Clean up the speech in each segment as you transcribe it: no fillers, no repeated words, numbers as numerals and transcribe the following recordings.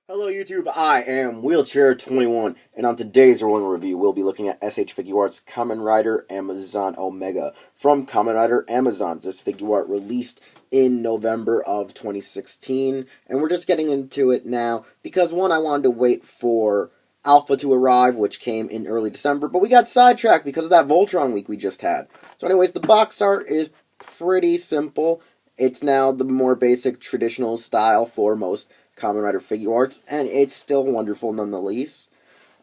Hello YouTube, I am Wheelchair21, and on today's rolling review, we'll be looking at S.H.Figuarts Kamen Rider Amazon Omega from Kamen Rider Amazons. This figure art released in November of 2016, and we're just getting into it now, because one, I wanted to wait for Alpha to arrive, which came in early December, but we got sidetracked because of that Voltron week we just had. So anyways, the box art is pretty simple. It's now the more basic traditional style for most Kamen Rider figure arts, and it's still wonderful nonetheless.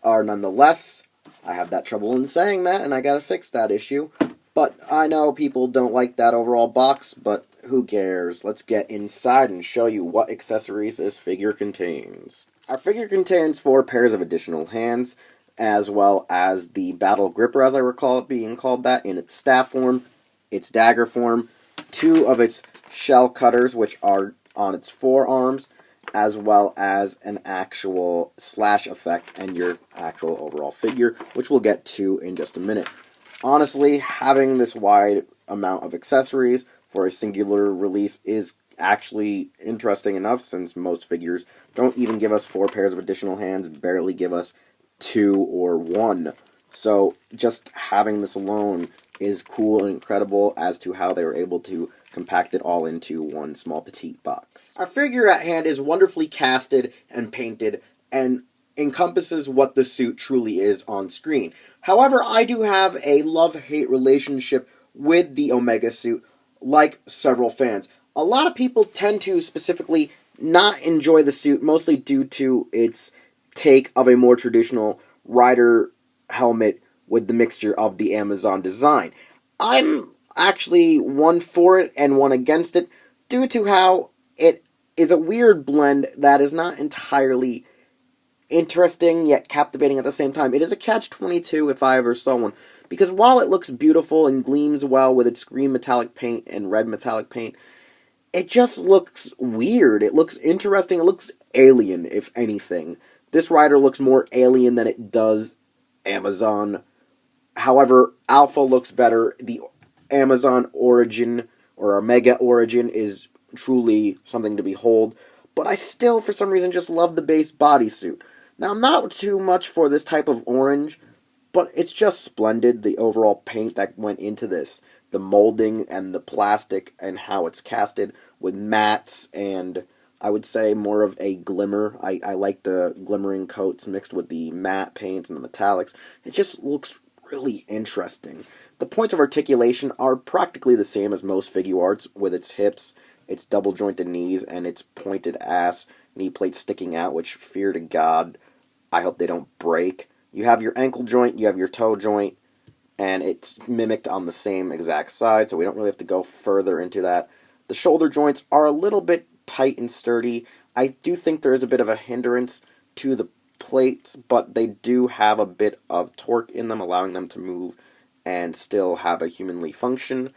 I have that trouble in saying that, and I gotta fix that issue. But I know people don't like that overall box, but who cares? Let's get inside and show you what accessories this figure contains. Our figure contains 4 pairs of additional hands, as well as the battle gripper, as I recall it being called that, in its staff form, its dagger form, 2 of its shell cutters, which are on its forearms, as well as an actual slash effect and your actual overall figure, which we'll get to in just a minute. Honestly, having this wide amount of accessories for a singular release is actually interesting enough, since most figures don't even give us 4 pairs of additional hands, barely give us 2 or 1. So just having this alone is cool and incredible as to how they were able to compact it all into one small petite box. Our figure at hand is wonderfully casted and painted and encompasses what the suit truly is on screen. However, I do have a love-hate relationship with the Omega suit, like several fans. A lot of people tend to specifically not enjoy the suit, mostly due to its take of a more traditional rider helmet with the mixture of the Amazon design. I'm actually one for it and one against it, due to how it is a weird blend that is not entirely interesting yet captivating at the same time. It is a catch-22 if I ever saw one, because while it looks beautiful and gleams well with its green metallic paint and red metallic paint, it just looks weird. It looks interesting. It looks alien, if anything. This rider looks more alien than it does Amazon. However, Alpha looks better. The Amazon origin, or Omega origin, is truly something to behold, but I still, for some reason, just love the base bodysuit. Now, I'm not too much for this type of orange, but it's just splendid, the overall paint that went into this, the molding and the plastic and how it's casted with mattes and, I would say, more of a glimmer. I like the glimmering coats mixed with the matte paints and the metallics. It just looks really interesting. The points of articulation are practically the same as most figure arts, with its hips, its double jointed knees, and its pointed ass knee plates sticking out, which, fear to God, I hope they don't break. You have your ankle joint, you have your toe joint, and it's mimicked on the same exact side, so we don't really have to go further into that. The shoulder joints are a little bit tight and sturdy. I do think there is a bit of a hindrance to the plates, but they do have a bit of torque in them, allowing them to move and still have a humanly function.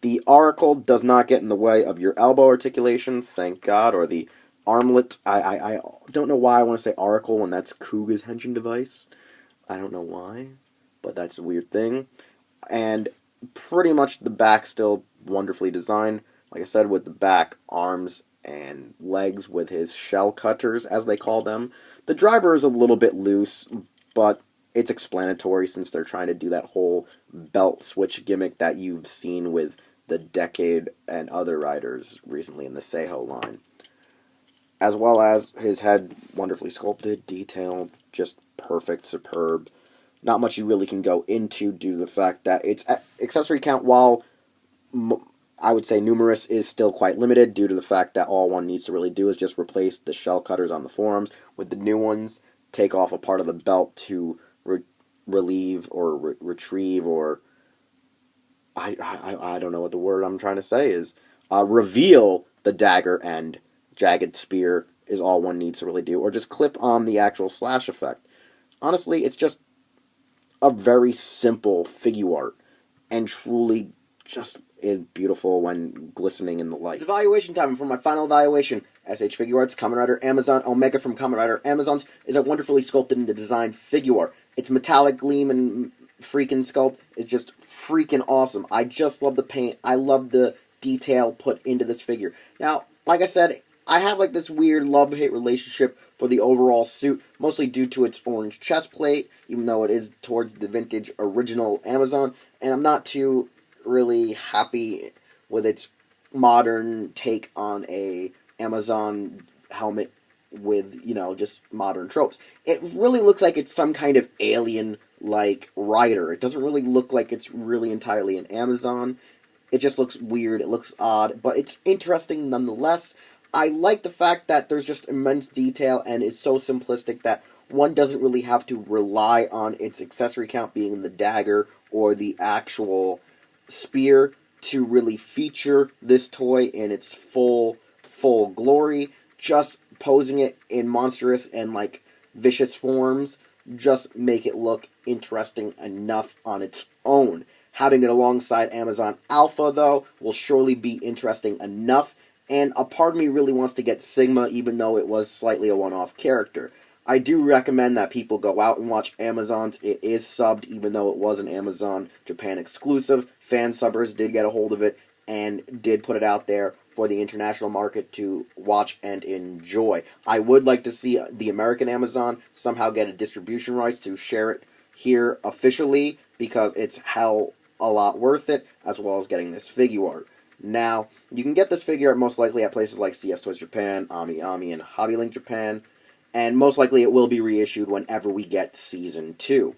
The auricle does not get in the way of your elbow articulation, thank God, or the armlet. I don't know why I want to say auricle when that's Kuga's henshin device. I don't know why, but that's a weird thing. And pretty much the back still wonderfully designed. Like I said, with the back, arms, and legs with his shell cutters, as they call them. The driver is a little bit loose, but it's explanatory since they're trying to do that whole belt switch gimmick that you've seen with the Decade and other riders recently in the Seiho line. As well as his head, wonderfully sculpted, detailed, just perfect, superb. Not much you really can go into due to the fact that its accessory count, while I would say numerous, is still quite limited due to the fact that all one needs to really do is just replace the shell cutters on the forearms with the new ones, take off a part of the belt to relieve or retrieve, or I don't know what the word I'm trying to say is, reveal the dagger and jagged spear is all one needs to really do, or just clip on the actual slash effect. Honestly, it's just a very simple figure art, and truly just is beautiful when glistening in the light. It's evaluation time, and for my final evaluation, S.H.Figuarts Kamen Rider Amazon Omega from Kamen Rider Amazons is a wonderfully sculpted and designed figure art. Its metallic gleam and freaking sculpt is just freaking awesome. I just love the paint. I love the detail put into this figure. Now, like I said, I have like this weird love-hate relationship for the overall suit, mostly due to its orange chest plate, even though it is towards the vintage original Amazon, and I'm not too really happy with its modern take on a Amazon helmet with, just modern tropes. It really looks like it's some kind of alien-like rider. It doesn't really look like it's really entirely an Amazon. It just looks weird, it looks odd, but it's interesting nonetheless. I like the fact that there's just immense detail, and it's so simplistic that one doesn't really have to rely on its accessory count being the dagger or the actual spear to really feature this toy in its full glory. Just posing it in monstrous and vicious forms just make it look interesting enough on its own. Having it alongside Amazon Alpha, though, will surely be interesting enough, and a part of me really wants to get Sigma, even though it was slightly a one-off character. I do recommend that people go out and watch Amazons. It is subbed, even though it was an Amazon Japan exclusive. Fan subbers did get a hold of it, and did put it out there for the international market to watch and enjoy. I would like to see the American Amazon somehow get a distribution rights to share it here officially, because it's hell a lot worth it, as well as getting this figure art. Now, you can get this figure art most likely at places like CS Toys Japan, Ami, and Hobbylink Japan, and most likely it will be reissued whenever we get Season 2.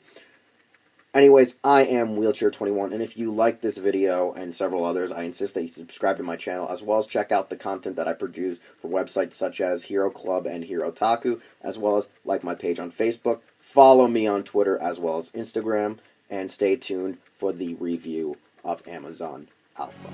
Anyways, I am Wheelchair21, and if you like this video and several others, I insist that you subscribe to my channel, as well as check out the content that I produce for websites such as Hero Club and Hero Taku, as well as like my page on Facebook, follow me on Twitter as well as Instagram, and stay tuned for the review of Amazon Alpha.